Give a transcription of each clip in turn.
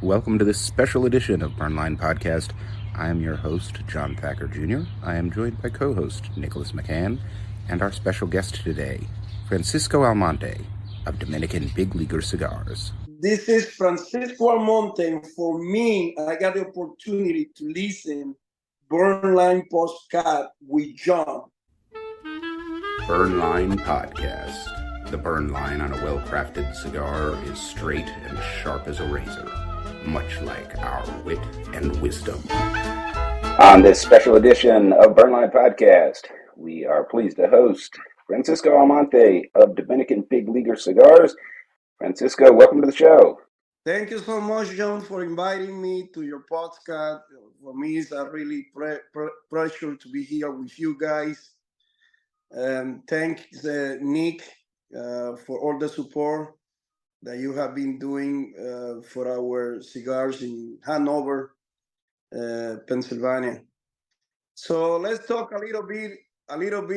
Welcome to this special edition of Burnline Podcast. I am your host, John Thacker Jr. I am joined by co-host Nicholas McCann and our special guest today, Francisco Almonte of Dominican Big Leaguer Cigars. This is Francisco Almonte, and for me, I got the opportunity to listen Burnline Postcard with John. Burnline Podcast. The burn line on a well-crafted cigar is straight and sharp as a razor, much like our wit and wisdom. On this special edition of Burnline Podcast, we are pleased to host Francisco Almonte of Dominican Big Leaguer Cigars. Francisco, welcome to the show. Thank you so much, John, for inviting me to your podcast. For me, it's a really pleasure to be here with you guys. Thanks, Nick, for all the support that you have been doing for our cigars in Hanover, Pennsylvania. So let's talk a little bit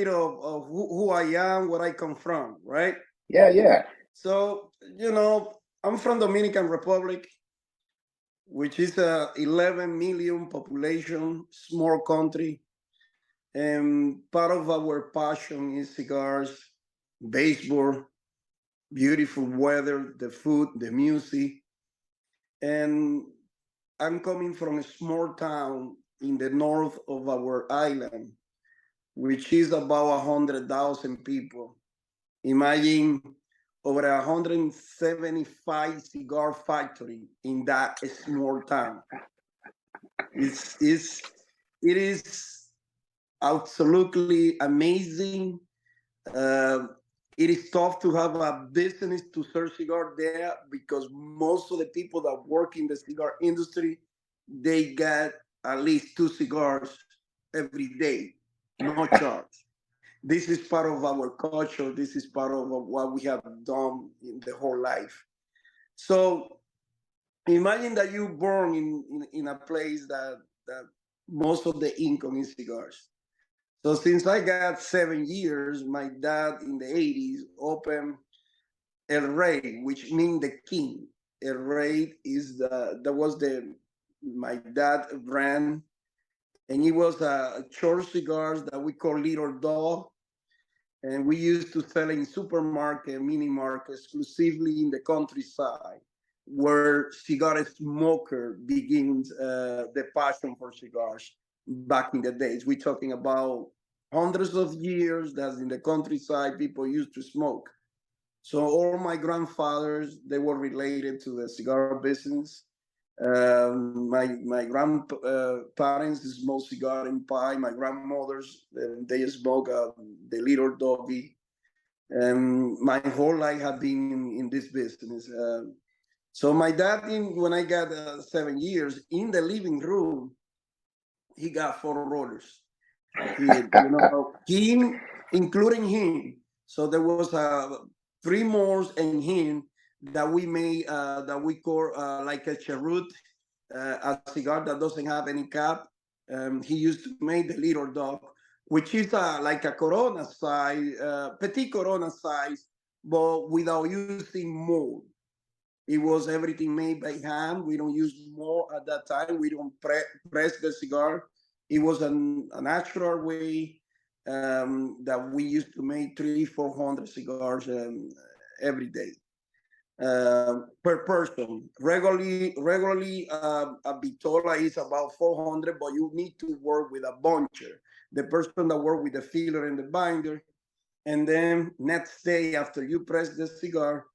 of who I am, where I come from, right? Yeah. So, I'm from Dominican Republic, which is a 11 million population, small country. And part of our passion is cigars, baseball, beautiful weather, the food, the music. And I'm coming from a small town in the north of our island, which is about 100,000 people. Imagine over 175 cigar factory in that small town. It is absolutely amazing. It is tough to have a business to sell cigar there because most of the people that work in the cigar industry, they get at least 2 cigars every day, no charge. This is part of our culture. This is part of what we have done in the whole life. So imagine that you born in a place that most of the income is cigars. So since I got 7 years, my dad in the 80s opened El Rey, which means the king. El Rey is my dad brand, and it was a short cigars that we call Little Dog. And we used to sell in supermarket, mini market, exclusively in the countryside, where cigar smoker begins the passion for cigars back in the days. We're talking about hundreds of years that in the countryside people used to smoke. So all my grandfathers, they were related to the cigar business. My grandparents smoke cigar in pie. My grandmothers, they smoke the little doggy. My whole life had been in this business. So my dad, when I got 7 years, in the living room, he got 4 rollers. Him, including him. So there was 3 more and him that we made, that we call like a cheroot, a cigar that doesn't have any cap. He used to make the little dog, which is like a Corona size, petit Corona size, but without using mold. It was everything made by hand. We don't use more at that time. We don't press the cigar. It was a natural way that we used to make 300-400 cigars every day per person. Regularly, a Vitola is about 400, but you need to work with a buncher, the person that work with the filler and the binder. And then next day after you press the cigar,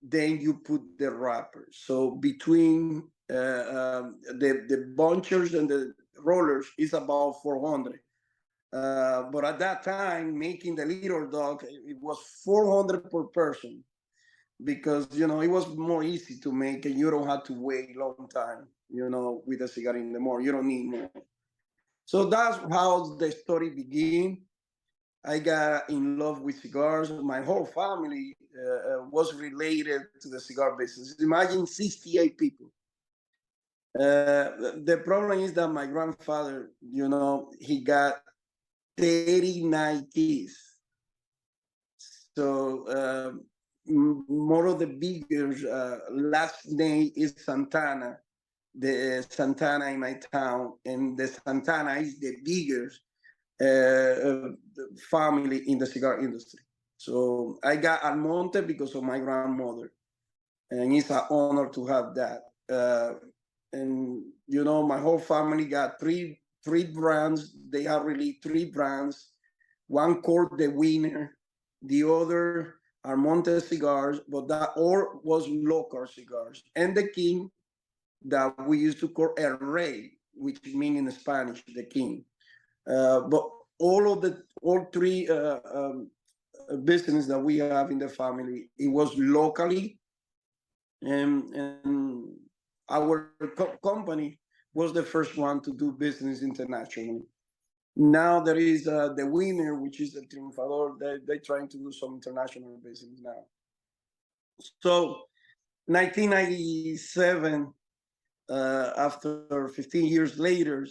then you put the wrapper. So between the bunchers and the rollers is about 400. But at that time, making the little dog, it was 400 per person because, it was more easy to make and you don't have to wait a long time, with a cigar in the morning. You don't need more. So that's how the story began. I got in love with cigars. My whole family was related to the cigar business. Imagine 68 people. The problem is that my grandfather, he got 39 kids. So more of the bigger last name is Santana. the Santana in my town, and the Santana is the biggest family in the cigar industry. So I got Almonte because of my grandmother, and it's an honor to have that. And you know, my whole family got three brands. They have really three brands. One called the winner, the other Almonte cigars, but that all was local cigars, and the king that we used to call El Rey, which means in Spanish the king. But all three business that we have in the family, it was locally, and our company was the first one to do business internationally. Now there is the winner, which is the Triunfador. They're trying to do some international business now. So 1997, after 15 years later,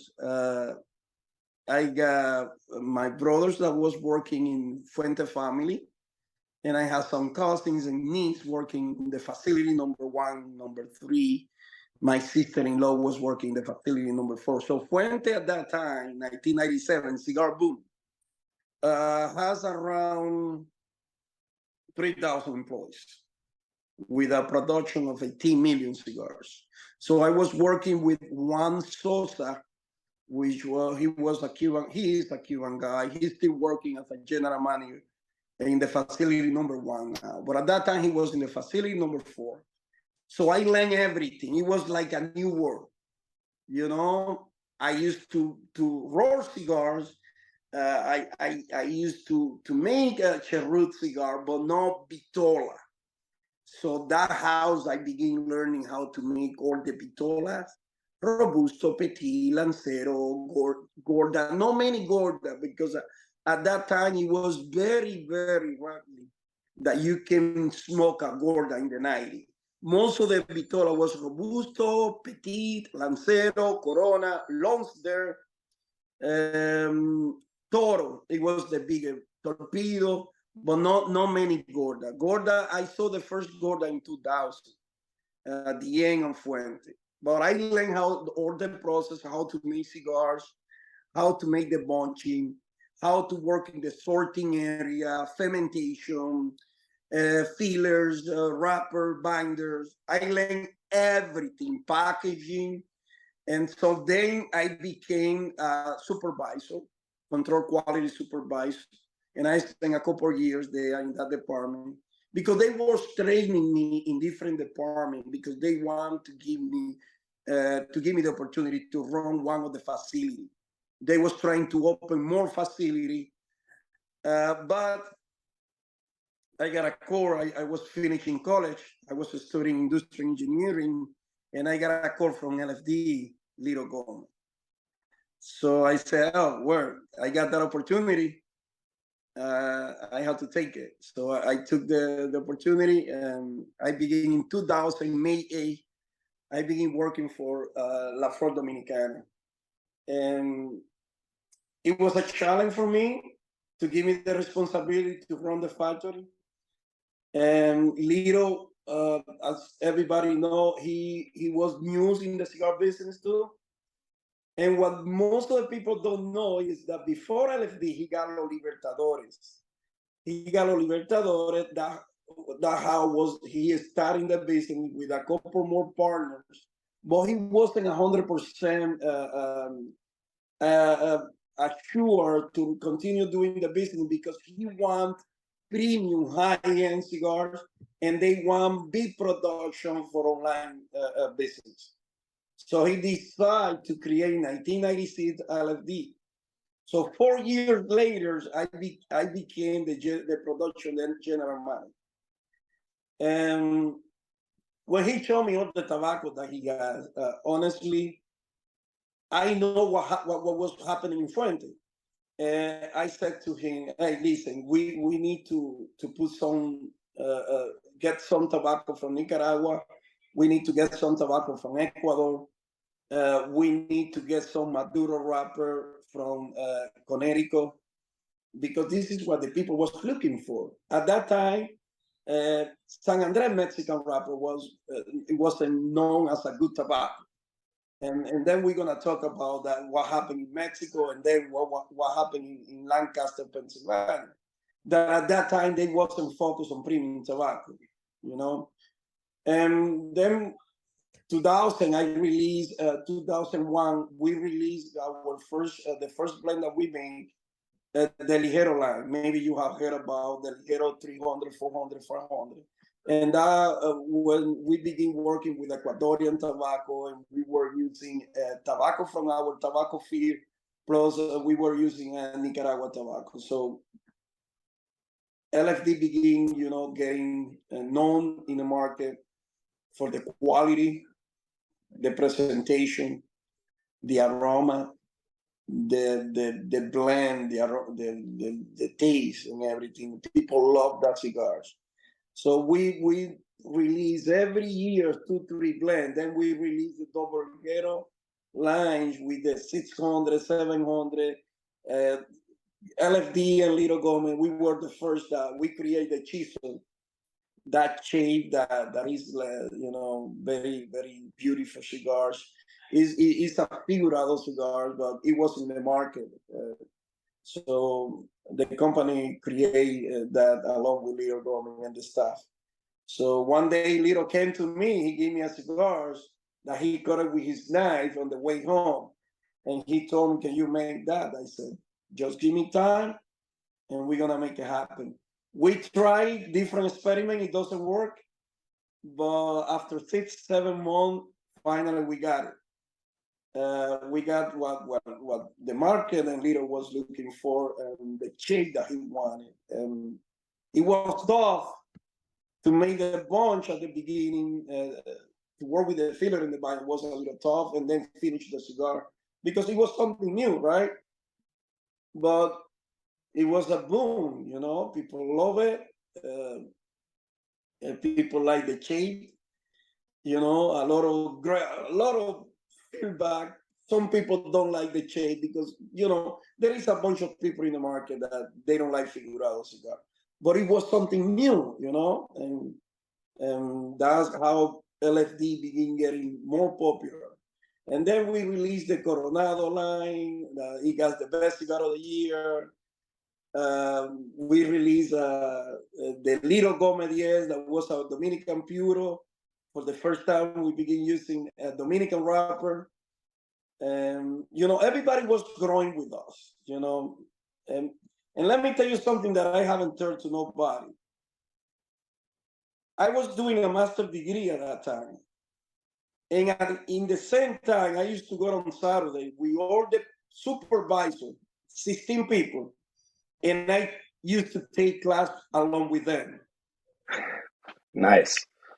I got my brothers that was working in Fuente family, and I had some cousins and niece working in the facility number 1, number 3. My sister-in-law was working in the facility number 4. So Fuente at that time, 1997, cigar boom, has around 3,000 employees with a production of 18 million cigars. So I was working with Juan Sosa, which he is a Cuban guy. He's still working as a general manager in the facility number 1 now. But at that time, he was in the facility number 4. So I learned everything. It was like a new world. You know, I used to roll cigars. I used to make a cheroot cigar, but not Vitola. So that house, I began learning how to make all the Vitolas, Robusto, Petit, Lancero, Gorda, not many Gorda, because at that time it was very, very rarely that you can smoke a Gorda in the 90s. Most of the Vitola was Robusto, Petit, Lancero, Corona, Lonsder, Toro. It was the bigger Torpedo, but not many Gorda. Gorda, I saw the first Gorda in 2000 at the end of Fuente. But I learned all the process, how to make cigars, how to make the bunching, how to work in the sorting area, fermentation, fillers, wrapper, binders. I learned everything, packaging. And so then I became a supervisor, control quality supervisor. And I spent a couple of years there in that department because they were training me in different departments because they want to give me the opportunity to run one of the facilities. They was trying to open more facility, but I got a call. I was finishing college. I was studying industrial engineering, and I got a call from LFD, Little Gomez. So I said, oh, well, I got that opportunity. I had to take it. So I took the opportunity, and I began in 2000, May 8th. I began working for La Flor Dominicana. And it was a challenge for me to give me the responsibility to run the factory. And Lito, as everybody know, he was new in the cigar business too. And what most of the people don't know is that before LFD, he got Los Libertadores. He got Los Libertadores. That how was he starting the business with a couple more partners, but he wasn't 100% assured to continue doing the business because he want premium high-end cigars and they want big production for online business. So he decided to create in 1996 LFD. So 4 years later, I became the production general manager. And when he showed me all the tobacco that he has, honestly, I know what was happening in Fuente. And I said to him, hey, listen, we need to put some, get some tobacco from Nicaragua. We need to get some tobacco from Ecuador. We need to get some Maduro wrapper from Connecticut, because this is what the people was looking for. At that time, San Andres Mexican wrapper it wasn't known as a good tobacco. And then we're gonna talk about that, what happened in Mexico, and then what happened in Lancaster, Pennsylvania. That at that time they wasn't focused on premium tobacco, you know. And then 2000, I released 2001. We released our the first blend that we made, the Ligero line. Maybe you have heard about the Ligero 300, 400, 500. And when we began working with Ecuadorian tobacco, and we were using tobacco from our tobacco field, plus we were using Nicaragua tobacco. So LFD began, you know, getting known in the market for the quality, the presentation, the aroma, the blend, the taste, and everything. People love that cigars. So we release every year 2-3 blend. Then we release the double Ligero lines with the 600, 700, LFD and Little Gomez. We were the first that we created the chisel, that shape that is, you know, very, very beautiful cigars. It's a figurado cigar, but it was in the market. So the company created that along with Little Gomez and the staff. So one day Little came to me, he gave me a cigars that he cut it with his knife on the way home. And he told me, can you make that? I said, just give me time and we're gonna make it happen. We tried different experiments, it doesn't work. But after 6-7 months, finally we got it. We got what the market and Little was looking for, and the shape that he wanted. And it was tough to make the bunch at the beginning. To work with the filler in the bind was a little tough, and then finish the cigar because it was something new, right? But it was a boom, you know. People love it. And people like the shape. You know, a lot of feedback. Some people don't like the shape because, you know, there is a bunch of people in the market that they don't like figurado cigar. But it was something new, you know, and that's how LFD began getting more popular. And then we released the Coronado line. It got the best cigar of the year. We released the Little Gomez 10, that was a Dominican Puro. For the first time, we began using a Dominican wrapper. And, you know, everybody was growing with us, you know. And let me tell you something that I haven't told to nobody. I was doing a master's degree at that time. And in the same time, I used to go on Saturday with all the supervisors, 16 people, and I used to take class along with them. Nice.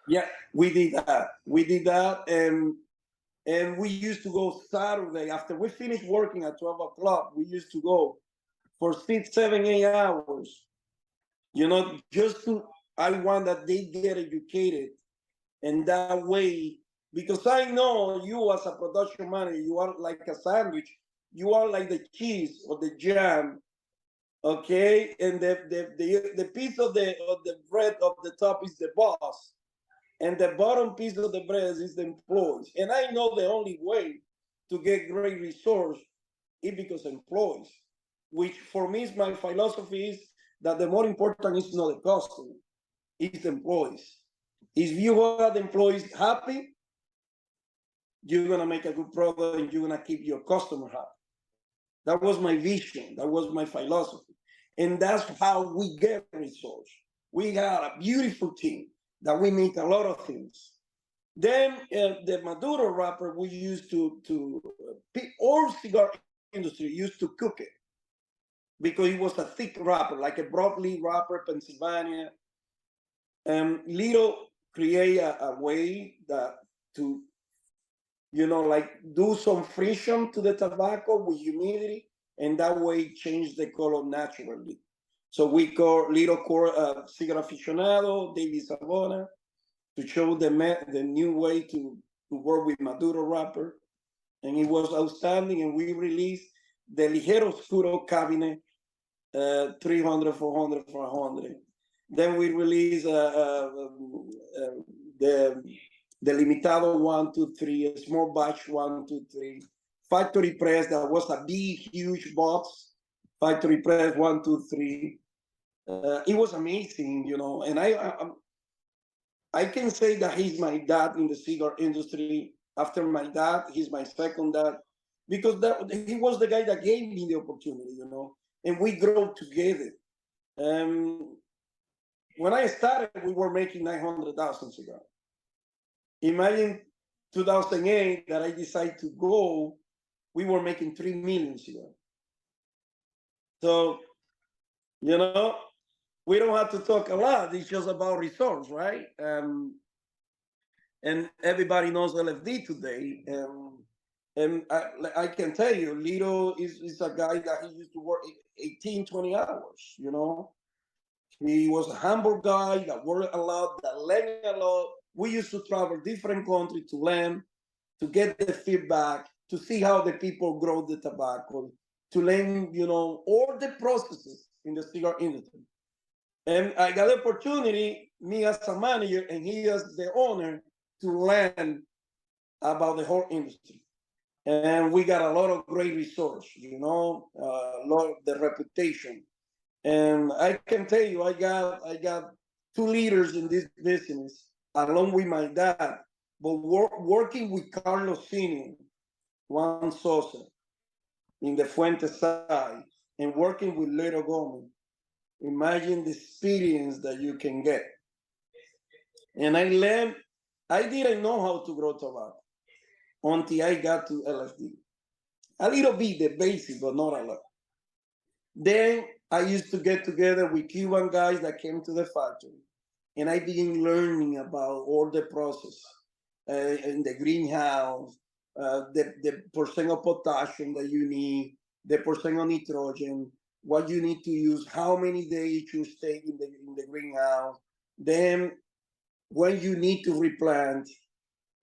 Yeah, we did that. We did that, and we used to go Saturday after we finished working at 12 o'clock. We used to go for 6, 7, 8 hours. You know, just to, I want that they get educated, and that way, because I know you as a production manager, you are like a sandwich. You are like the cheese or the jam, okay? And the piece of the bread of the top is the boss, and the bottom piece of the bread is the employees. And I know the only way to get great resource is because employees, which for me is my philosophy is that the more important is not the customer, it's the employees. If you have the employees happy, you're gonna make a good product and you're gonna keep your customer happy. That was my vision, that was my philosophy. And that's how we get results. We got a beautiful team that we make a lot of things. Then the Maduro wrapper, we used to all cigar industry used to cook it because it was a thick wrapper, like a broadleaf wrapper, Pennsylvania. Little create a way that to, you know, like do some friction to the tobacco with humidity, and that way change the color naturally. So we call Little Cigar Aficionado, David Savona, to show the new way to work with Maduro wrapper. And it was outstanding. And we released the Ligero Oscuro Cabinet, 300, 400, 400. Then we released the the limitado 1, 2, 3, a small batch 1, 2, 3, factory press that was a big, huge box, factory press 1, 2, 3. It was amazing, you know, and I can say that he's my dad in the cigar industry. After my dad, he's my second dad, because he was the guy that gave me the opportunity, you know, and we grew together. When I started, we were making 900,000 cigars. Imagine 2008 that I decided to go, we were making 3 million cigars. So, you know, we don't have to talk a lot. It's just about results, right? And everybody knows LFD today. And I can tell you, Lito is a guy that he used to work 18, 20 hours, you know. He was a humble guy that worked a lot, that learned a lot. We used to travel different countries to learn, to get the feedback, to see how the people grow the tobacco, to learn, you know, all the processes in the cigar industry. And I got the opportunity, me as a manager and he as the owner, to learn about the whole industry. And we got a lot of great results, you know, a lot of the reputation. And I can tell you, I got two leaders in this business, along with my dad, but working with Carlos Senior, Juan Sosa, in the Fuente side, and working with Lero Gomez. Imagine the experience that you can get. And I learned, I didn't know how to grow tobacco until I got to LFD. A little bit, the basic, but not a lot. Then I used to get together with Cuban guys that came to the factory, and I began learning about all the process in the greenhouse, the percent of potassium that you need, the percent of nitrogen, what you need to use, how many days you stay in the greenhouse, then when you need to replant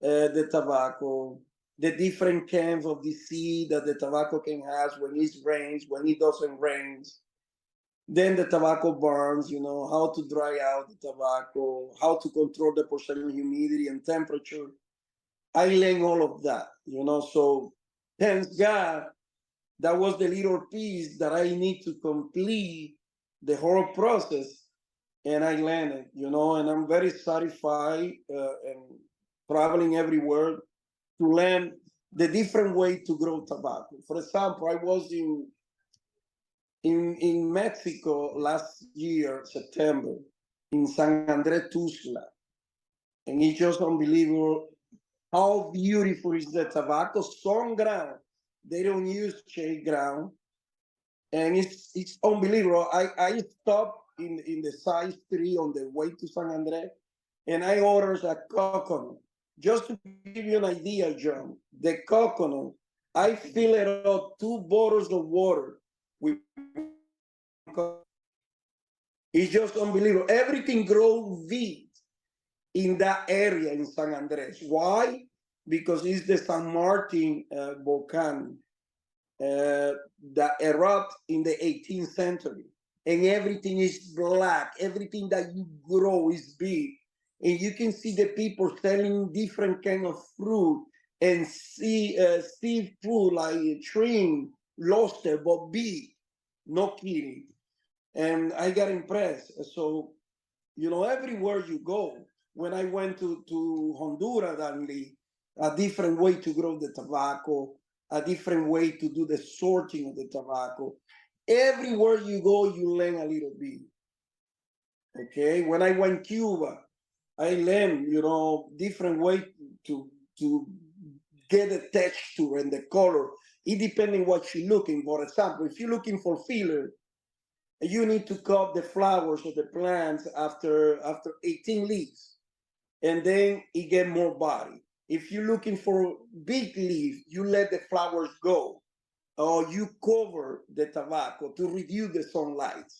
the tobacco, the different kinds of disease that the tobacco can have when it rains, when it doesn't rain. Then the tobacco burns, you know, how to dry out the tobacco, how to control the percent of humidity and temperature. I learned all of that, you know, so thanks God, that was the little piece that I need to complete the whole process, and I learned it, you know, and I'm very satisfied and traveling everywhere to learn the different way to grow tobacco. For example, I was in Mexico last year, September, in San Andres Tuxtla, and it's just unbelievable how beautiful is the tobacco. Some ground, they don't use shade ground, and it's unbelievable. I stopped in the size 3 on the way to San Andres, and I ordered a coconut. Just to give you an idea, John, the coconut, I fill it up 2 bottles of water with. It's just unbelievable. Everything grows wheat in that area in San Andres. Why? Because it's the San Martin volcano that erupted in the 18th century. And everything is black. Everything that you grow is big. And you can see the people selling different kind of fruit and seafood like shrimp, lobster, but big. No kidding. And I got impressed. So, you know, everywhere you go, when I went to Honduras, a different way to grow the tobacco, a different way to do the sorting of the tobacco. Everywhere you go, you learn a little bit. Okay, when I went to Cuba, I learned, you know, different way to get the texture and the color. It depends on what you're looking for. For example, if you're looking for filler, you need to cut the flowers of the plants after 18 leaves, and then it get more body. If you're looking for big leaf, you let the flowers go, or you cover the tobacco to reduce the sunlight.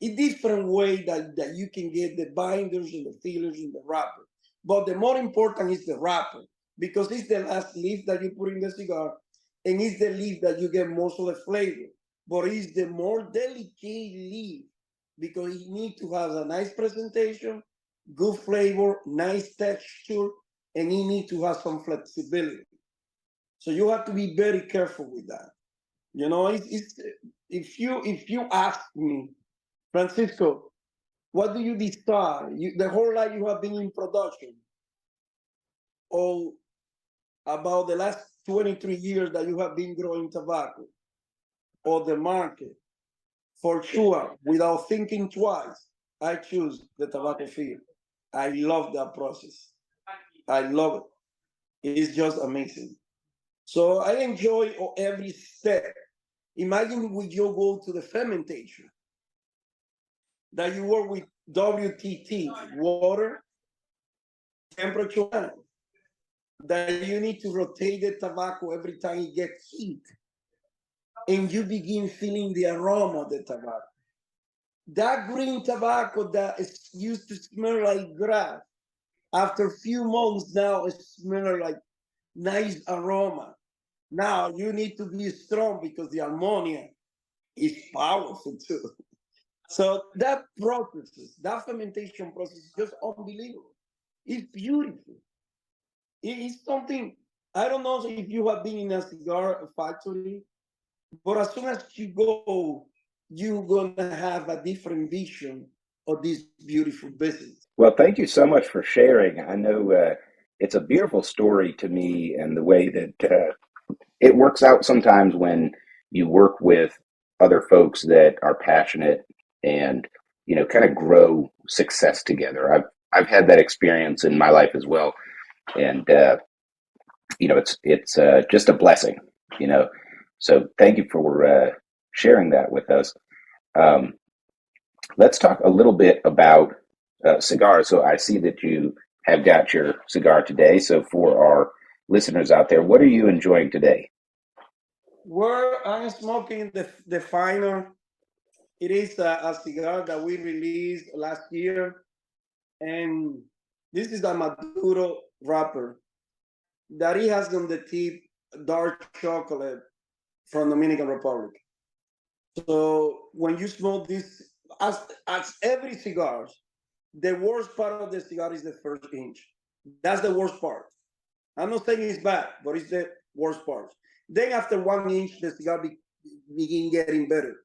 A different way that you can get the binders and the fillers in the wrapper. But the more important is the wrapper, because it's the last leaf that you put in the cigar, and it's the leaf that you get most of the flavor. But it's the more delicate leaf, because it needs to have a nice presentation, good flavor, nice texture, and you need to have some flexibility. So you have to be very careful with that. You know, if you ask me, Francisco, what do you decide? The whole life you have been in production, or about the last 23 years that you have been growing tobacco, or the market, for sure, without thinking twice, I choose the tobacco field. I love that process. I love it. It's just amazing. So I enjoy every step. Imagine when you go to the fermentation, that you work with WTT, water, temperature, that you need to rotate the tobacco every time you get heat, and you begin feeling the aroma of the tobacco. That green tobacco that is used to smell like grass, after a few months now it smells like nice aroma. Now you need to be strong because the ammonia is powerful too. So that process, that fermentation process is just unbelievable. It's beautiful. It's something, I don't know if you have been in a cigar factory, but as soon as you go, you're gonna have a different vision of this beautiful business. Well, thank you so much for sharing. I know it's a beautiful story to me, and the way that it works out sometimes when you work with other folks that are passionate and kind of grow success together. I've had that experience in my life as well, and it's just a blessing. You know, so thank you for sharing that with us. Um, let's talk a little bit about cigars. So I see that you have got your cigar today. So for our listeners out there, what are you enjoying today? Where I'm smoking the final, it is a cigar that we released last year, and this is a Maduro wrapper that it has on the tip dark chocolate from Dominican Republic. So when you smoke this, as every cigar, the worst part of the cigar is the first inch. That's the worst part. I'm not saying it's bad, but it's the worst part. Then after 1 inch, the cigar begin getting better.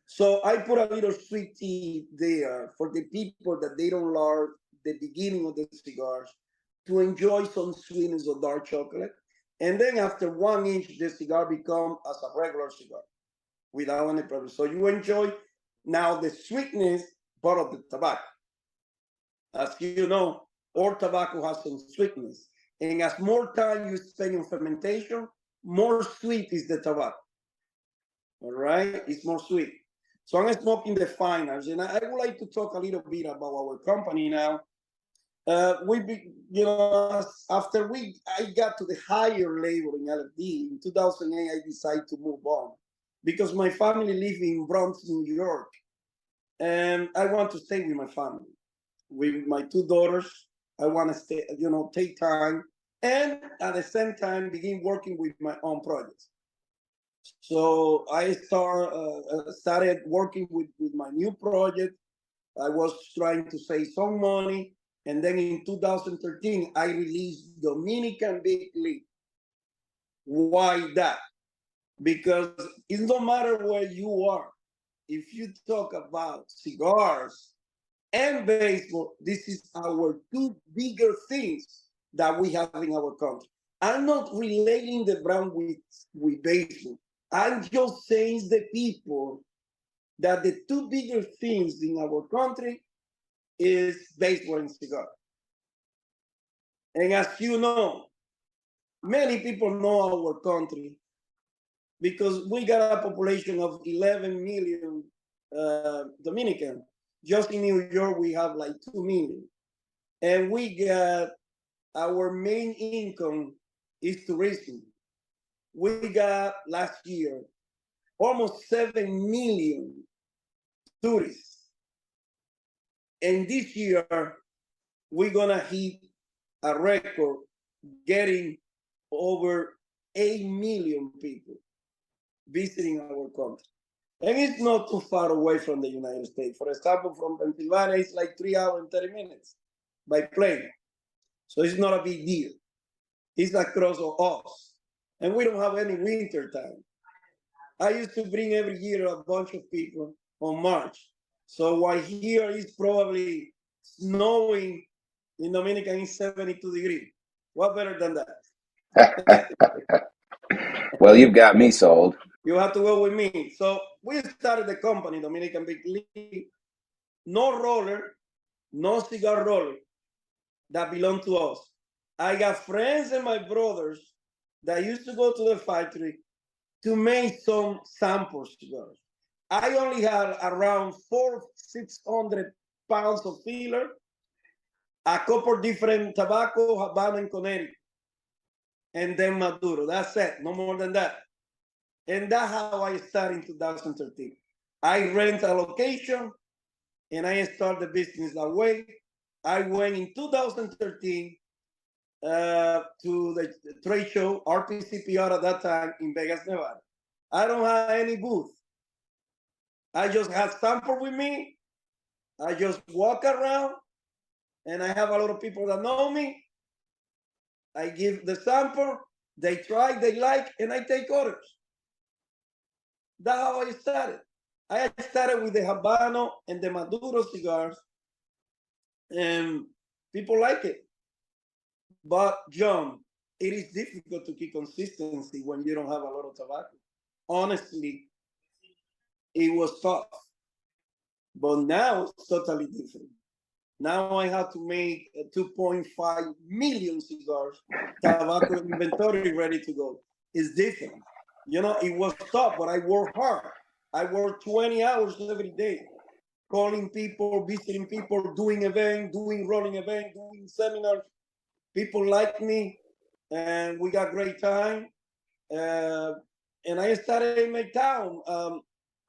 So I put a little sweet tea there for the people that they don't love the beginning of the cigars to enjoy some sweetness of dark chocolate. And then after 1 inch, the cigar become as a regular cigar without any problem. So you enjoy now the sweetness part of the tobacco. As you know, all tobacco has some sweetness. And as more time you spend in fermentation, more sweet is the tobacco. All right, it's more sweet. So I'm smoking the finals, and I would like to talk a little bit about our company now. After I got to the higher level in LFD in 2008, I decided to move on because my family live in Bronx, New York, and I want to stay with my family, with my two daughters. I want to stay, take time, and at the same time begin working with my own projects. So I started working with my new project. I was trying to save some money. And then in 2013, I released Dominican Big League. Why that? Because it doesn't matter where you are. If you talk about cigars and baseball, this is our two bigger things that we have in our country. I'm not relating the brand with baseball. I'm just saying the people that the two bigger things in our country is baseball and cigar. And as you know, many people know our country because we got a population of 11 million Dominican. Just in New York, we have like 2 million. And we got our main income is tourism. We got last year almost 7 million tourists. And this year, we're gonna hit a record getting over 8 million people visiting our country. And it's not too far away from the United States. For example, from Pennsylvania, it's like 3 hours and 30 minutes by plane. So it's not a big deal. It's across us. And we don't have any winter time. I used to bring every year a bunch of people on March. So while here is probably snowing, in Dominican is 72 degrees. What better than that? Well, you've got me sold. You have to go with me. So we started the company, Dominican Big League. No roller, no cigar roller that belong to us. I got friends and my brothers that used to go to the factory to make some sample cigars. I only had around 600 pounds of filler, a couple different tobacco, Habano and Connecticut, and then Maduro. That's it, no more than that. And that's how I started in 2013. I rent a location and I start the business that way. I went in 2013 to the trade show, RPCPR at that time in Vegas, Nevada. I don't have any booth. I just have sample with me. I just walk around and I have a lot of people that know me. I give the sample, they try, they like, and I take orders. That's how I started. I started with the Habano and the Maduro cigars, and people like it. But John, it is difficult to keep consistency when you don't have a lot of tobacco. Honestly, it was tough. But now it's totally different. Now I have to make 2.5 million cigars, tobacco inventory ready to go. It's different. You know, it was tough, but I work hard. I work 20 hours every day, calling people, visiting people, doing events, doing rolling events, doing seminars. People like me, and we got great time. And I started in my town.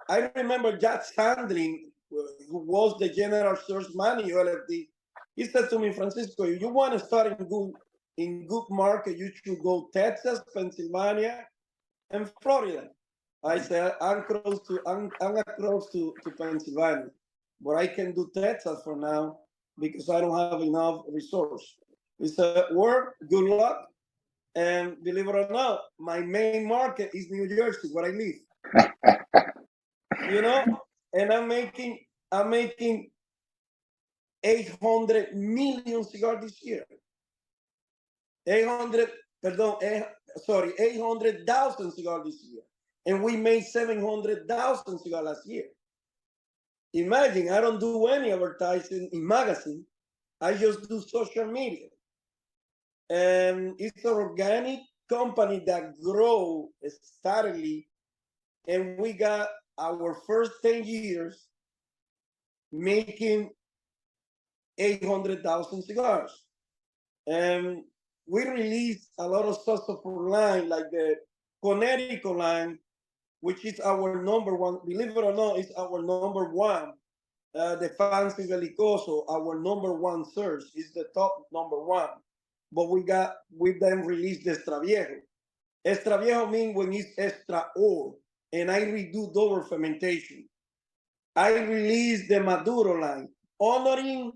I remember Jack Sandling, who was the general sales manager, LFD. He said to me, Francisco, if you want to start in good market, you should go Texas, Pennsylvania, and Florida. I said, I'm close to Pennsylvania, but I can do Texas for now because I don't have enough resource. He said, work, good luck. And believe it or not, my main market is New Jersey, where I live. You know, and I'm making 800 million cigars this year. 800,000 cigars this year. And we made 700,000 cigars last year. Imagine, I don't do any advertising in magazine. I just do social media. And it's an organic company that grow steadily. And we got our first 10 years making 800,000 cigars. And we released a lot of stuff for line, like the Connecticut line, which is our number one. Believe it or not, it's our number one. The Fancy Belicoso, our number one search, is the top number one. But we then released the Extra Viejo. Extra Viejo means when it's extra old, and I redo double fermentation. I released the Maduro line, honoring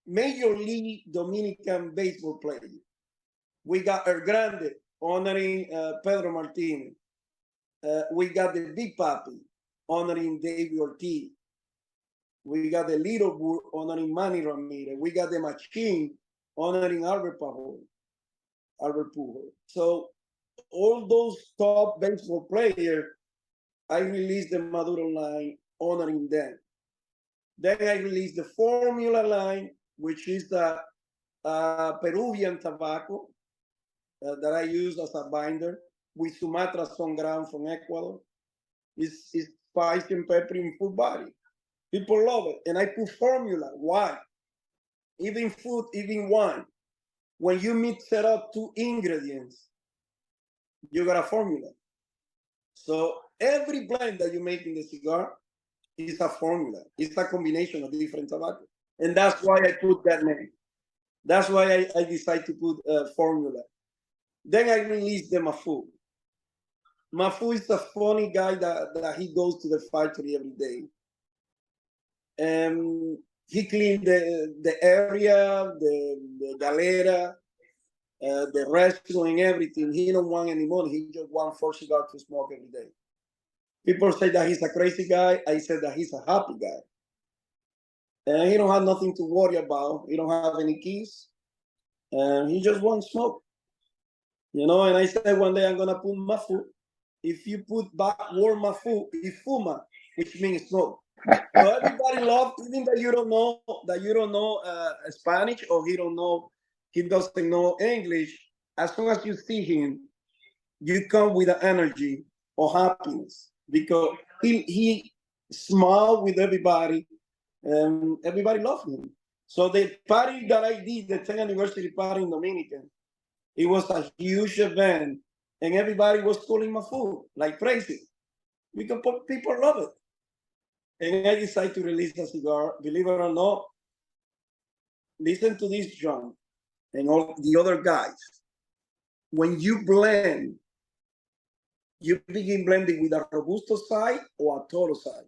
Major League Dominican baseball player. We got El Grande, honoring Pedro Martinez. We got the Big Papi, honoring David Ortiz. We got the Little Bull, honoring Manny Ramirez. We got the Machine, honoring Albert Pujol. So all those top baseball players, I released the Maduro line, honoring them. Then I released the Formula line, which is the Peruvian tobacco that I use as a binder with Sumatra Songran from Ecuador. It's spicy and peppery in full body. People love it. And I put formula. Why? Even food, even wine. When you mix it up 2 ingredients, you got a formula. So every blend that you make in the cigar is a formula. It's a combination of different tobacco. And that's why I put that name. That's why I decided to put formula. Then I released the Mafu. Mafu is a funny guy that he goes to the factory every day. And he cleaned the area, the galera, the restaurant, and everything. He don't want any money. He just want 4 cigars to smoke every day. People say that he's a crazy guy. I said that he's a happy guy. And he don't have nothing to worry about. He don't have any keys. And he just wants smoke. You know, and I said one day I'm gonna put mafu. If you put backward mafu, it's fuma, which means smoke. So everybody loves, even that you don't know Spanish, or he doesn't know English. As soon as you see him, you come with the energy of happiness, because he smiled with everybody, and everybody loved him. So the party that I did, the 10th anniversary party in Dominican, it was a huge event, and everybody was calling my food like crazy, because people love it. And I decided to release a cigar. Believe it or not, listen to this, John, and all the other guys. When you blend, you begin blending with a Robusto side or a Toro side.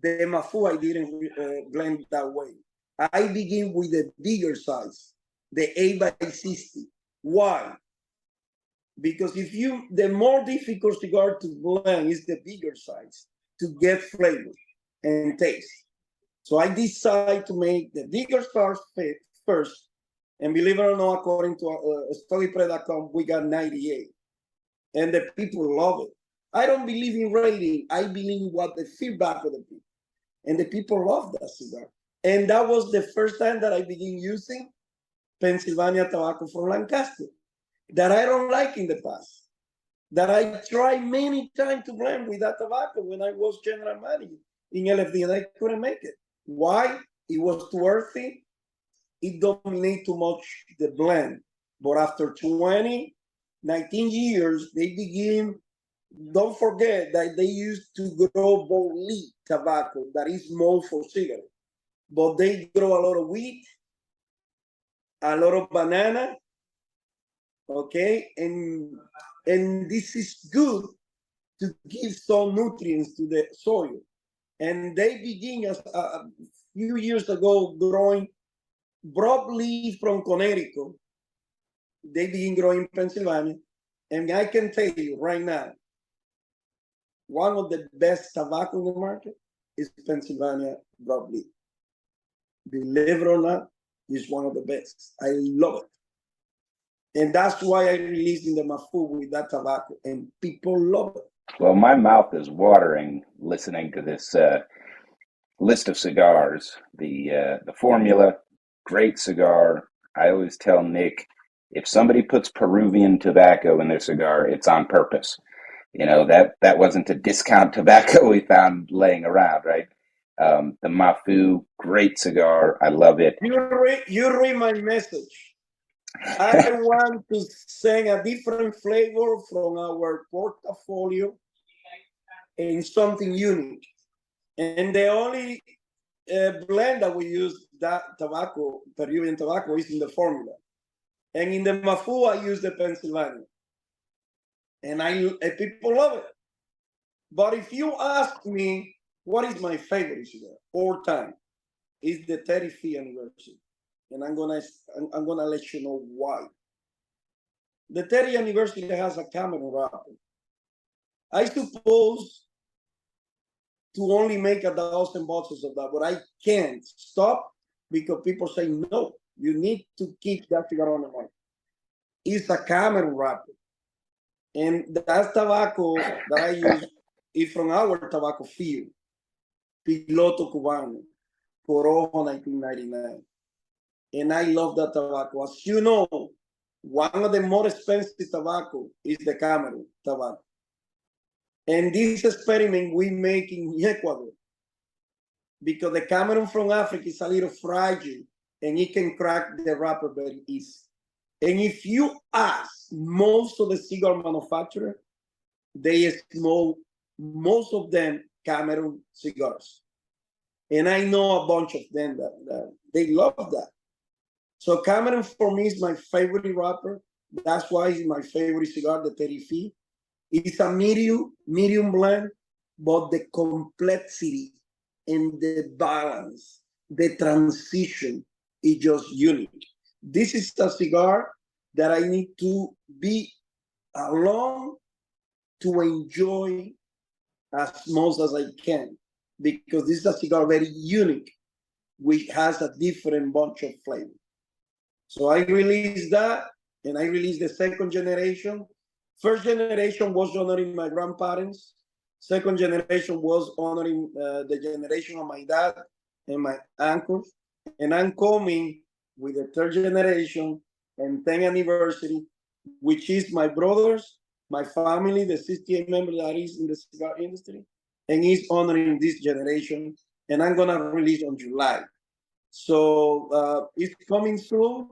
The Mafu, I didn't blend that way. I begin with the bigger size, the 8x60. Why? Because the more difficult cigar to blend is the bigger size to get flavor and taste. So I decided to make the bigger stars first. And believe it or not, according to StudyPre.com, we got 98. And the people love it. I don't believe in rating. I believe in what the feedback of the people. And the people love that cigar. And that was the first time that I began using Pennsylvania tobacco from Lancaster, that I don't like in the past, that I tried many times to blend with that tobacco when I was general manager in LFD, and I couldn't make it. Why? It was too earthy. It dominated too much the blend. But after 19 years, they begin, don't forget that they used to grow both leaf tobacco that is more for cigarette. But they grow a lot of wheat, a lot of banana, okay? And this is good to give some nutrients to the soil. And they begin as a few years ago growing broadleaf from Connecticut. They begin growing in Pennsylvania. And I can tell you right now, one of the best tobacco in the market is Pennsylvania broadleaf. Believe it or not, it's one of the best. I love it. And that's why I released in the Mafu with that tobacco, and people love it. Well, my mouth is watering listening to this list of cigars. The formula, great cigar. I always tell Nick, if somebody puts Peruvian tobacco in their cigar, it's on purpose. You know, that wasn't a discount tobacco we found laying around, right? The Mafu, great cigar. I love it. You read my message. I want to send a different flavor from our portfolio and something unique. And the only blend that we use that tobacco, Peruvian tobacco, is in the formula. And in the Mafu, I use the Pennsylvania. And people love it. But if you ask me, what is my favorite cigar all time? It's the 35th anniversary. And I'm gonna let you know why. The 30th anniversary has a Cameron wrapper. I suppose to only make 1,000 boxes of that, but I can't stop because people say no. You need to keep that cigar on the market. It's a Cameron wrapper, and that tobacco that I use is from our tobacco field, Piloto Cubano, Corojo 1999. And I love that tobacco. As you know, one of the more expensive tobacco is the Cameron tobacco. And this experiment we make in Ecuador, because the Cameron from Africa is a little fragile and it can crack the wrapper very easy. And if you ask most of the cigar manufacturers, they smoke, most of them, Cameron cigars. And I know a bunch of them that they love that. So Cameron for me is my favorite wrapper. That's why it's my favorite cigar, the 35. It's a medium blend, but the complexity and the balance the transition is just unique. This is a cigar that I need to be alone to enjoy as much as I can, because this is a cigar very unique, which has a different bunch of flavor. So I released that, and I released the second generation. First generation was honoring my grandparents. Second generation was honoring the generation of my dad and my uncles. And I'm coming with the third generation and 10th anniversary, which is my brothers, my family, the 68 members that is in the cigar industry, and he's honoring this generation. And I'm gonna release on July. So it's coming soon,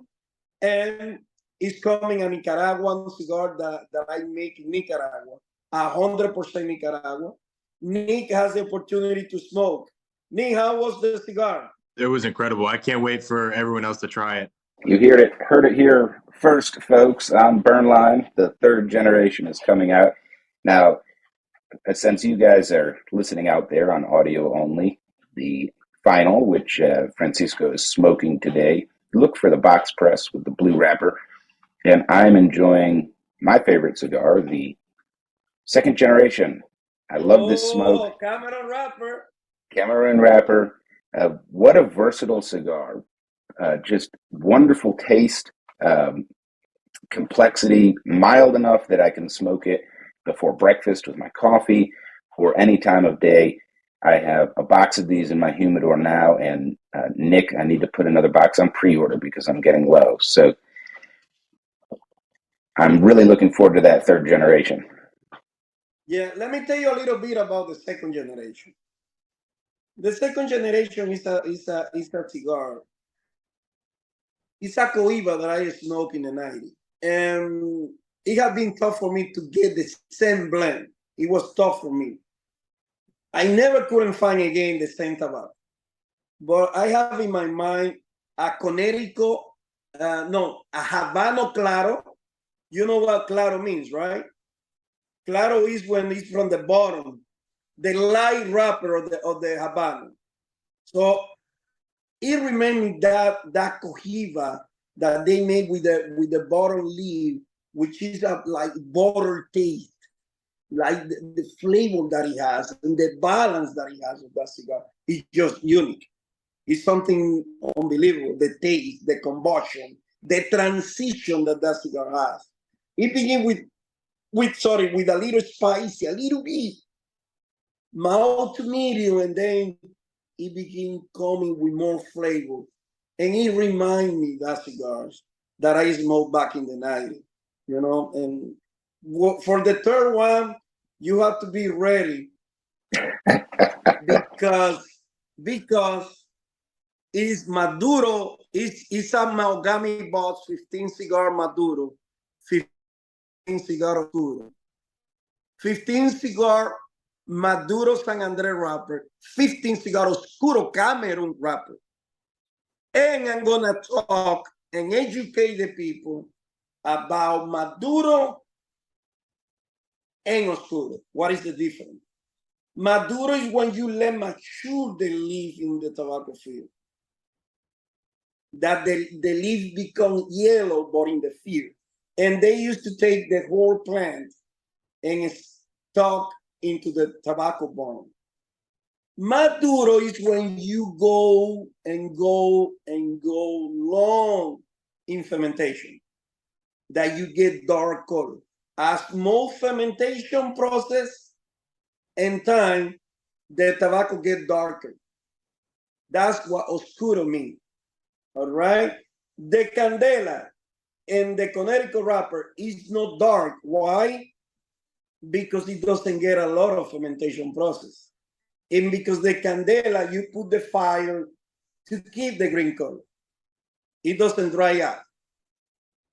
and it's coming a Nicaraguan cigar that I make in Nicaragua, 100% Nicaragua. Nick has the opportunity to smoke. Nick, how was the cigar? It was incredible. I can't wait for everyone else to try it. You heard it here first, folks, on Burnline. The third generation is coming out. Now, since you guys are listening out there on audio only, the final, which Francisco is smoking today, look for the box press with the blue wrapper. And I'm enjoying my favorite cigar, the second generation. I love this smoke. Cameron wrapper. Cameron wrapper. What a versatile cigar. Just wonderful taste, complexity, mild enough that I can smoke it before breakfast with my coffee or any time of day. I have a box of these in my humidor now, and Nick, I need to put another box on pre-order because I'm getting low. So I'm really looking forward to that third generation. Yeah, let me tell you a little bit about the second generation. The second generation is a cigar. It's a cohiba that I smoked in the 90s. And it had been tough for me to get the same blend. It was tough for me. I never couldn't find again the same tobacco. But I have in my mind a Connecticut, a Habano Claro. You know what Claro means, right? Claro is when it's from the bottom, the light wrapper of the Habano. So it reminded that cohiba that they make with the bottom leaf, which is a like butter taste, like the flavor that it has and the balance that it has of that cigar is just unique. It's something unbelievable. The taste, the combustion, the transition that cigar has. It begins with a little spicy, a little bit, mild to medium, and then it begins coming with more flavor. And it reminds me that cigars that I smoked back in the 90s, you know. And for the third one, you have to be ready because it's Maduro, it's a Mahogany box, 15 cigar Maduro, 15 cigar Oscuro, 15 cigar Maduro San Andres wrapper, 15 cigar Oscuro Cameroon wrapper. And I'm going to talk and educate the people about Maduro and Oscuro. What is the difference? Maduro is when you let mature the leaf in the tobacco field. That the leaf becomes yellow, but in the field. And they used to take the whole plant and stuck into the tobacco bone. Maduro is when you go long in fermentation, that you get dark color. As more fermentation process and time, the tobacco get darker. That's what Oscuro means. All right? The Candela and the Connecticut wrapper is not dark. Why? Because it doesn't get a lot of fermentation process. And because the Candela, you put the fire to keep the green color. It doesn't dry out.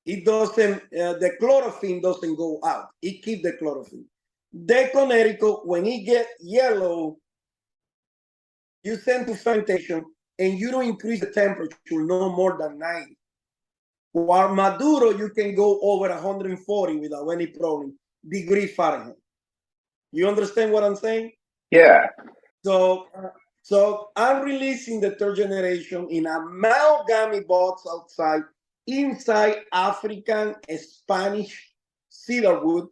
It doesn't, the chlorophyll doesn't go out. It keeps the chlorophyll. The Connecticut, when it gets yellow, you send to fermentation and you don't increase the temperature no more than 90. While Maduro, you can go over 140 without any problem, degree Fahrenheit. You understand what I'm saying? Yeah. So So I'm releasing the third generation in a mahogany box outside, inside African Spanish cedar wood,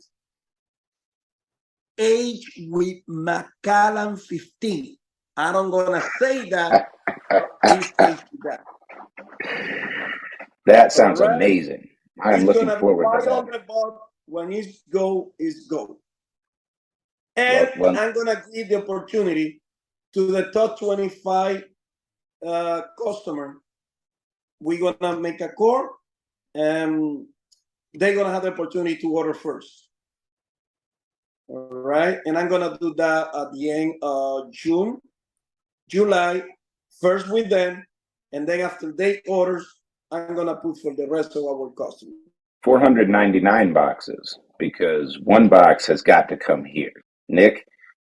aged with Macallan 15. I don't gonna say that, but it's aged with that. That sounds All right? amazing. I am It's looking gonna be forward to that. 500 bucks. When it's go, it's go. And Well, I'm gonna give the opportunity to the top 25 customer. We're gonna make a call, and they're gonna have the opportunity to order first. All right, and I'm gonna do that at the end of June, July, first with them, and then after they orders, I'm gonna put for the rest of our customers. 499 boxes, because one box has got to come here. Nick,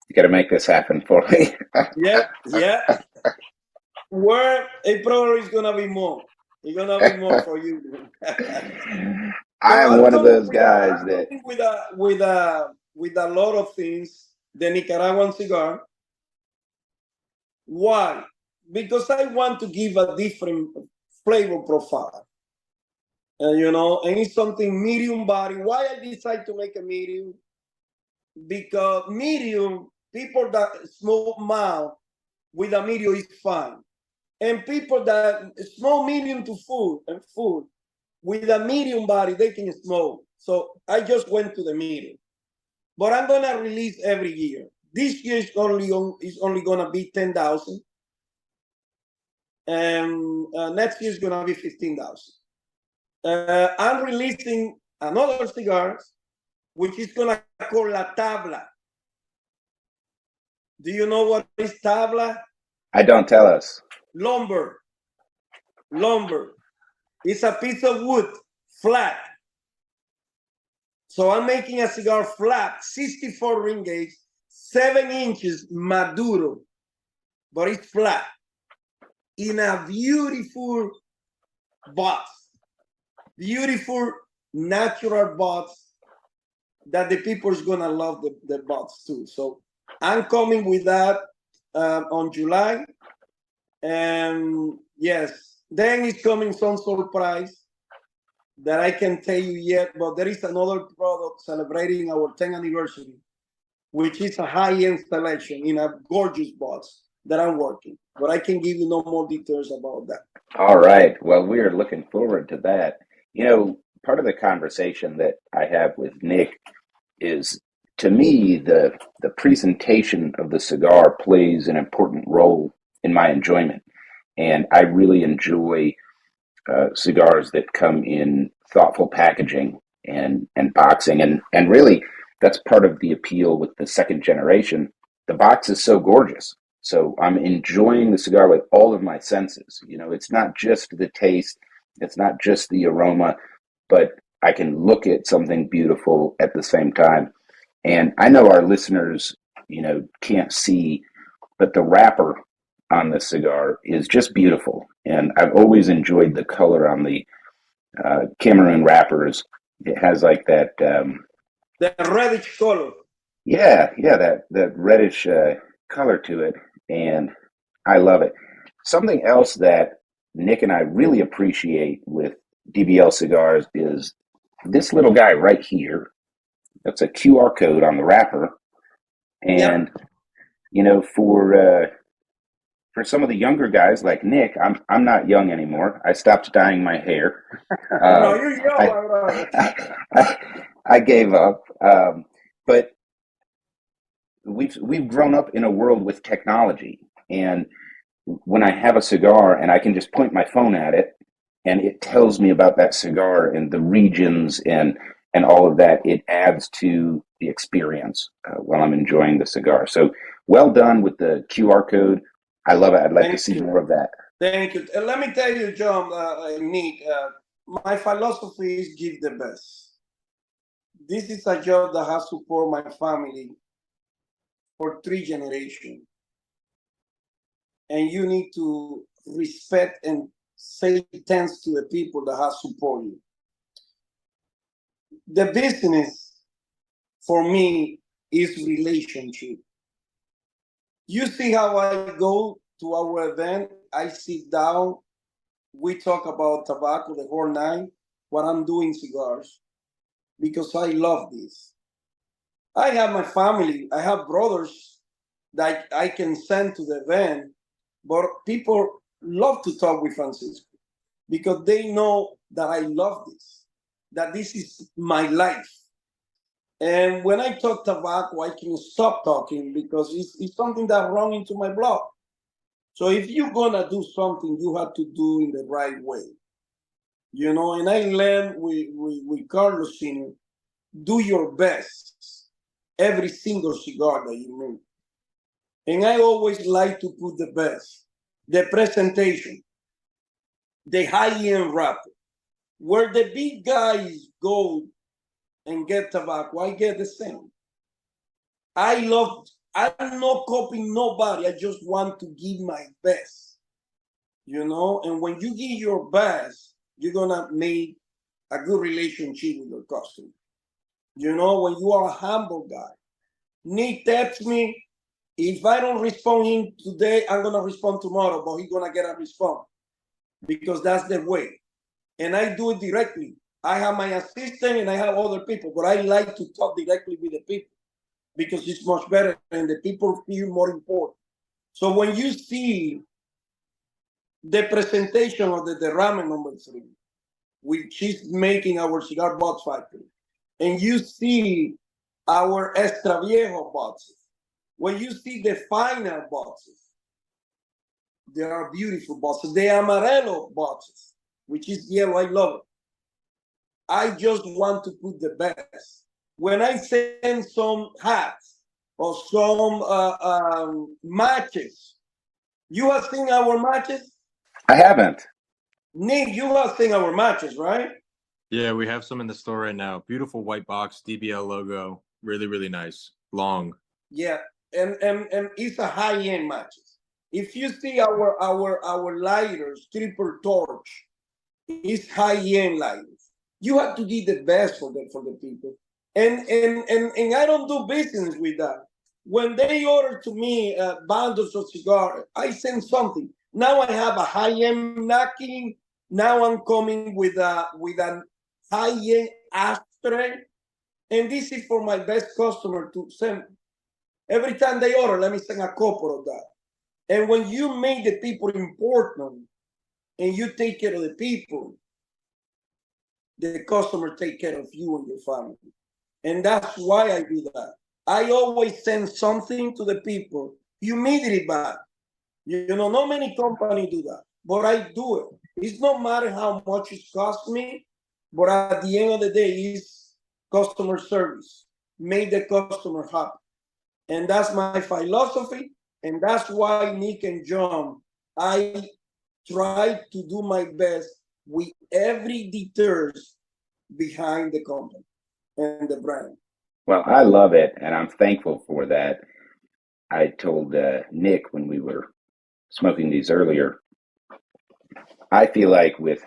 you got to make this happen for me. Yeah. Where it probably is gonna be more. It's gonna be more for you. I am one of those guys that with a lot of things. The Nicaraguan cigar. Why? Because I want to give a different flavor profile. And it's something medium body. Why I decide to make a medium? Because medium, people that smoke mild with a medium is fine. And people that smoke medium to full with a medium body, they can smoke. So I just went to the medium. But I'm gonna release every year. This year is only gonna be 10,000. And next year is gonna be 15,000. I'm releasing another cigars, which is gonna call La Tabla. Do you know what is tabla? I don't. Tell us. Lumber. It's a piece of wood, flat. So I'm making a cigar flat, 64 ring gauge, 7 inches Maduro, but it's flat in a beautiful box, beautiful natural box that the people is gonna love the box too. So I'm coming with that on July, and yes, then it's coming some surprise that I can tell you yet, but there is another product celebrating our 10th anniversary, which is a high-end selection in a gorgeous box that I'm working. But I can give you no more details about that. All right. Well, we are looking forward to that. Part of the conversation that I have with Nick is, to me, the presentation of the cigar plays an important role in my enjoyment. And I really enjoy cigars that come in thoughtful packaging and boxing, and really that's part of the appeal with the second generation. The box is so gorgeous, so I'm enjoying the cigar with all of my senses. It's not just the taste, it's not just the aroma, but I can look at something beautiful at the same time. And I know our listeners can't see, but the wrapper on the cigar is just beautiful. And I've always enjoyed the color on the Cameroon wrappers. It has like that. The reddish color. Yeah, that reddish color to it. And I love it. Something else that Nick and I really appreciate with DBL Cigars is this little guy right here. That's a QR code on the wrapper. And, for some of the younger guys like Nick, I'm not young anymore. I stopped dyeing my hair. No, you're young. I gave up. But we've grown up in a world with technology, and when I have a cigar and I can just point my phone at it, and it tells me about that cigar and the regions and all of that, it adds to the experience while I'm enjoying the cigar. So well done with the QR code. I love it. I'd like to see more of that. Thank you. Let me tell you, John, Nick, my philosophy is give the best. This is a job that has supported my family for 3 generations. And you need to respect and say thanks to the people that have supported you. The business, for me, is relationship. You see how I go to our event, I sit down, we talk about tobacco the whole night, what I'm doing cigars, because I love this. I have my family, I have brothers that I can send to the event, but people love to talk with Francisco because they know that I love this, that this is my life. And when I talk tobacco, I can stop talking because it's something that runs into my blood. So if you're gonna do something, you have to do in the right way. You know, and I learned with Carlos Sr., do your best every single cigar that you make. And I always like to put the best, the presentation, the high-end wrapper. Where the big guys go and get tobacco, I get the same. I'm not copying nobody. I just want to give my best, you know? And when you give your best, you're gonna make a good relationship with your customer. You know, when you are a humble guy, Nick texts me, if I don't respond him today, I'm gonna respond tomorrow, but he's gonna get a response because that's the way. And I do it directly. I have my assistant and I have other people, but I like to talk directly with the people because it's much better and the people feel more important. So when you see the presentation of the Derrame #3, which is making our cigar box factory, and you see our Extra Viejo boxes, when you see the final boxes, they are beautiful boxes. The Amarelo boxes, which is yellow, I love it. I just want to put the best. When I send some hats or some matches, you have seen our matches? I haven't. Nick, you have seen our matches, right? Yeah, we have some in the store right now. Beautiful white box, DBL logo. Really, really nice. Long. Yeah, and it's a high-end matches. If you see our lighters, triple torch, it's high-end lighters. You have to give the best for the people. And I don't do business with that. When they order to me bundles of cigar, I send something. Now I have a high-end knocking. Now I'm coming with a high-end ashtray. And this is for my best customer to send. Every time they order, let me send a couple of that. And when you make the people important and you take care of the people, the customer take care of you and your family. And that's why I do that. I always send something to the people immediately back. You know, not many companies do that, but I do it. It's no matter how much it costs me, but at the end of the day, it's customer service. Make the customer happy. And that's my philosophy. And that's why Nick and John, I try to do my best with every details behind the company and the brand. Well, I love it, and I'm thankful for that. I told Nick when we were smoking these earlier, I feel like with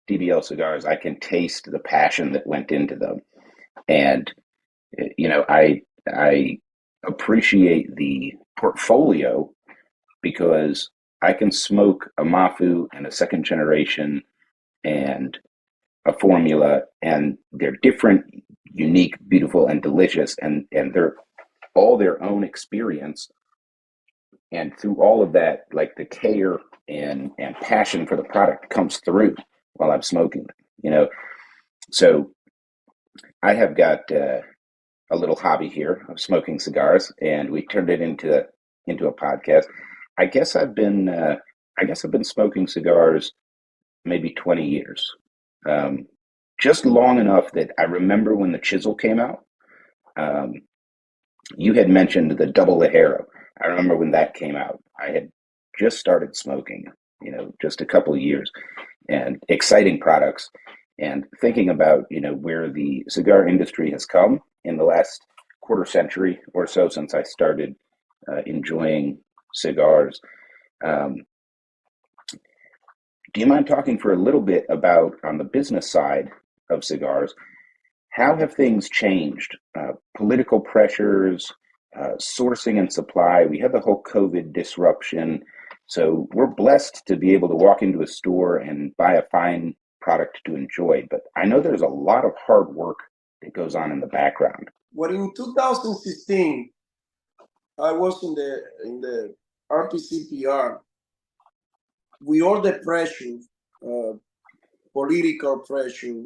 DBL cigars, I can taste the passion that went into them. And, you know, I appreciate the portfolio because I can smoke a Mafu and a second generation and a formula, and they're different, unique, beautiful, and delicious, and they're all their own experience. And through all of that, like the care and passion for the product comes through while I'm smoking, you know. So I have got a little hobby here of smoking cigars, and we turned it into a podcast. I guess I've been smoking cigars maybe 20 years, just long enough that I remember when the Chisel came out. You had mentioned the Double Ligero. I remember when that came out. I had just started smoking, you know, just a couple of years, and exciting products. And thinking about, you know, where the cigar industry has come in the last quarter century or so since I started enjoying cigars. Do you mind talking for a little bit about, on the business side of cigars, how have things changed? Political pressures, sourcing and supply. We had the whole COVID disruption. So we're blessed to be able to walk into a store and buy a fine product to enjoy. But I know there's a lot of hard work that goes on in the background. Well, in 2016, I was in the RPCPR. We all the pressure, political pressure,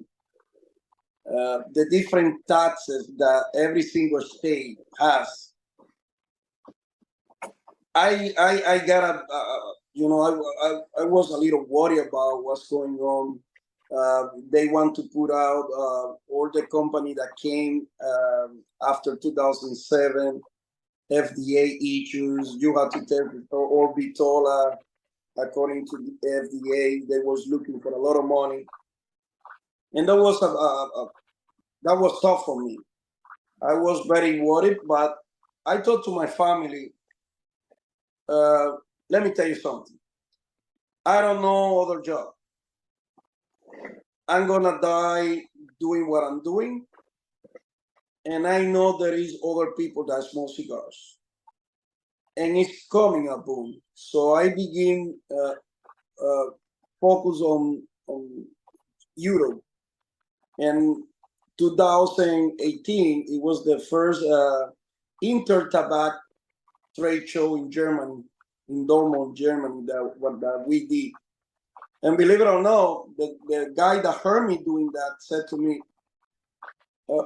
the different taxes that every single state has. I got I was a little worried about what's going on. They want to put out all the company that came after 2007, FDA issues. You had to take Orbitola, according to the FDA. They was looking for a lot of money, and that was tough for me. I was very worried, but I thought to my family, let me tell you something. I don't know other job. I'm gonna die doing what I'm doing, and I know there is other people that smoke cigars, and it's coming a boom. So I begin focus on Europe, and 2018 it was the first Intertabac trade show in Germany, in Dortmund, Germany, that we did. And believe it or not, the guy that heard me doing that said to me,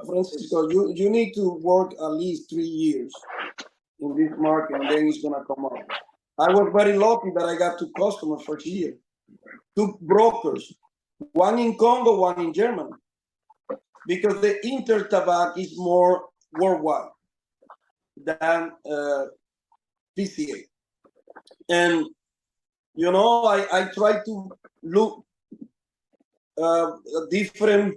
Francisco, you need to work at least 3 years in this market, and then it's gonna come up. I was very lucky that I got 2 customers first year, 2 brokers, one in Congo, one in Germany, because the Intertabac is more worldwide than PCA. And you know, I try to look a different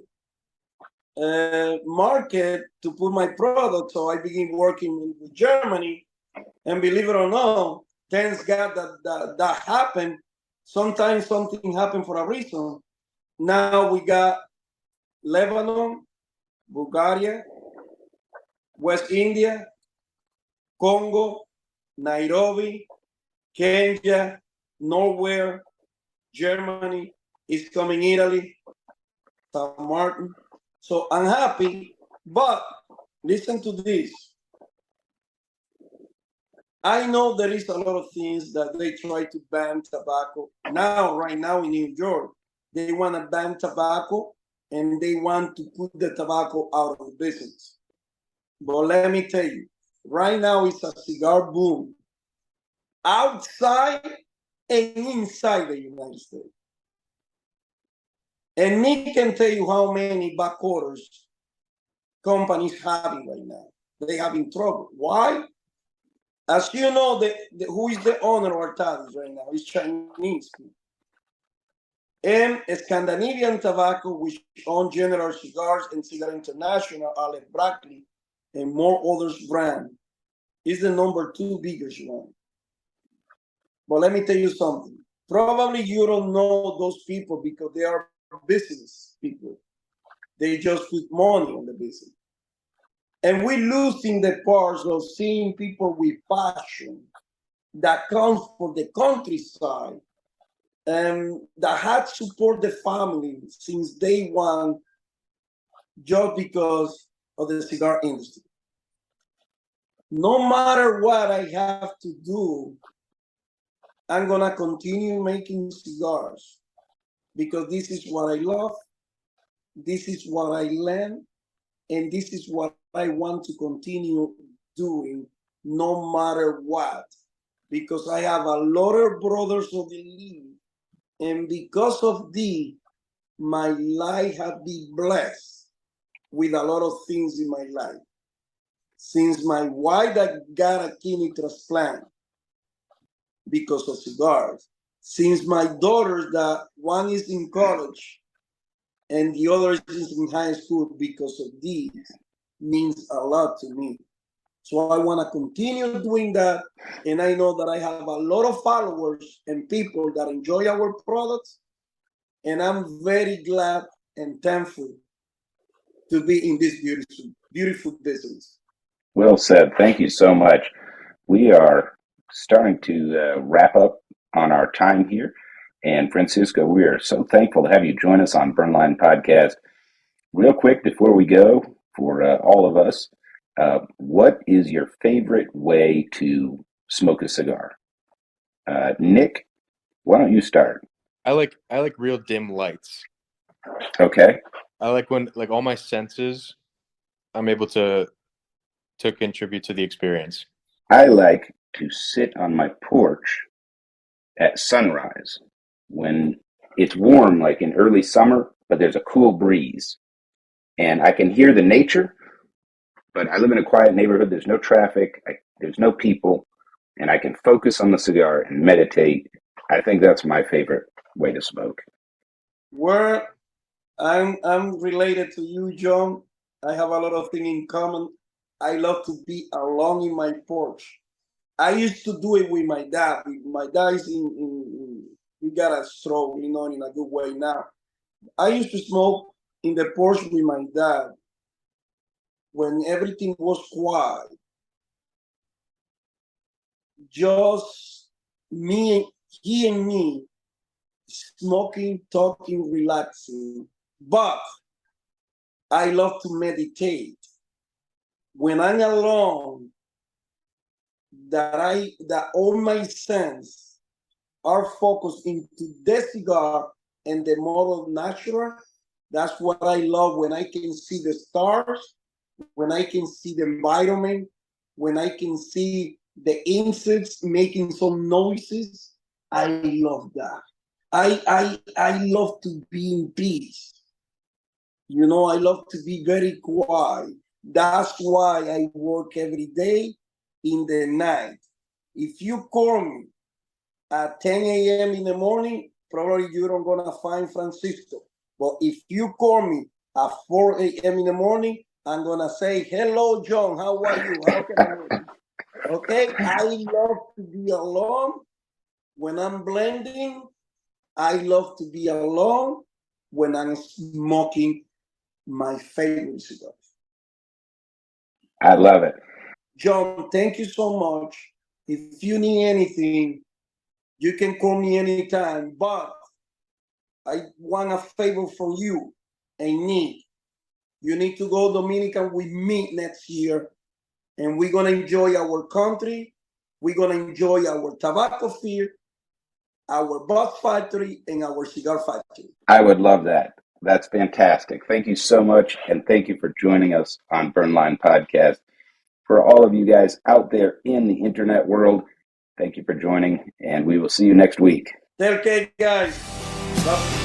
market to put my product. So I begin working in Germany, and believe it or not, thanks God that happened. Sometimes something happened for a reason. Now we got Lebanon, Bulgaria, West India, Congo, Nairobi, Kenya, Norway, Germany, is coming Italy, San Martin. So I'm happy, but listen to this. I know there is a lot of things that they try to ban tobacco. Now, right now in New York, they want to ban tobacco, and they want to put the tobacco out of business. But let me tell you, right now it's a cigar boom outside and inside the United States. And Nick can tell you how many back orders companies having right now. They having trouble. Why? As you know, who is the owner of Artadis right now? It's Chinese people. And Scandinavian Tobacco, which owns General Cigars and Cigar International, Alec Brackley, and more others brand, is the number 2 biggest one. But let me tell you something. Probably you don't know those people because they are business people. They just put money on the business. And we're losing the parts of seeing people with passion that comes from the countryside and that had support the family since day one just because of the cigar industry. No matter what I have to do, I'm gonna continue making cigars because this is what I love, this is what I learned, and this is what I want to continue doing no matter what, because I have a lot of brothers of the league, and because of this, my life has been blessed with a lot of things in my life. Since my wife that got a kidney transplant because of cigars, since my daughters that one is in college and the other is in high school because of these, means a lot to me. So I want to continue doing that, and I know that I have a lot of followers and people that enjoy our products, and I'm very glad and thankful to be in this beautiful business. Well said. Thank you so much. We are starting to wrap up on our time here. And Francisco, we are so thankful to have you join us on Burnline Podcast. Real quick before we go, for all of us, what is your favorite way to smoke a cigar? Nick, why don't you start? I like real dim lights. Okay. I like when like all my senses, I'm able to contribute to the experience. I like to sit on my porch at sunrise when it's warm, like in early summer, but there's a cool breeze. And I can hear the nature, but I live in a quiet neighborhood. There's no traffic, there's no people, and I can focus on the cigar and meditate. I think that's my favorite way to smoke. Where I'm related to you, John. I have a lot of things in common. I love to be alone in my porch. I used to do it with my dad. My dad is he got a stroke, in a good way now. I used to smoke in the porch with my dad when everything was quiet. Just he and me, smoking, talking, relaxing. But I love to meditate. When I'm alone, that all my senses are focused into the cigar and the model natural. That's what I love, when I can see the stars, when I can see the environment, when I can see the insects making some noises. I love that. I love to be in peace. I love to be very quiet. That's why I work every day in the night. If you call me at 10 a.m. in the morning, probably you're not gonna find Francisco. But if you call me at 4 a.m. in the morning, I'm gonna say, "Hello, John. How are you? How can I help you?" Okay. I love to be alone when I'm blending. I love to be alone when I'm smoking my favorite cigars. I love it. John, thank you so much. If you need anything, you can call me anytime. But I want a favor from you. You need to go Dominican with me next year, and we're gonna enjoy our country. We're gonna enjoy our tobacco field, our bud factory, and our cigar factory. I would love that. That's fantastic. Thank you so much, and thank you for joining us on Burnline Podcast. For all of you guys out there in the internet world, thank you for joining, and we will see you next week. Okay, guys. Bye.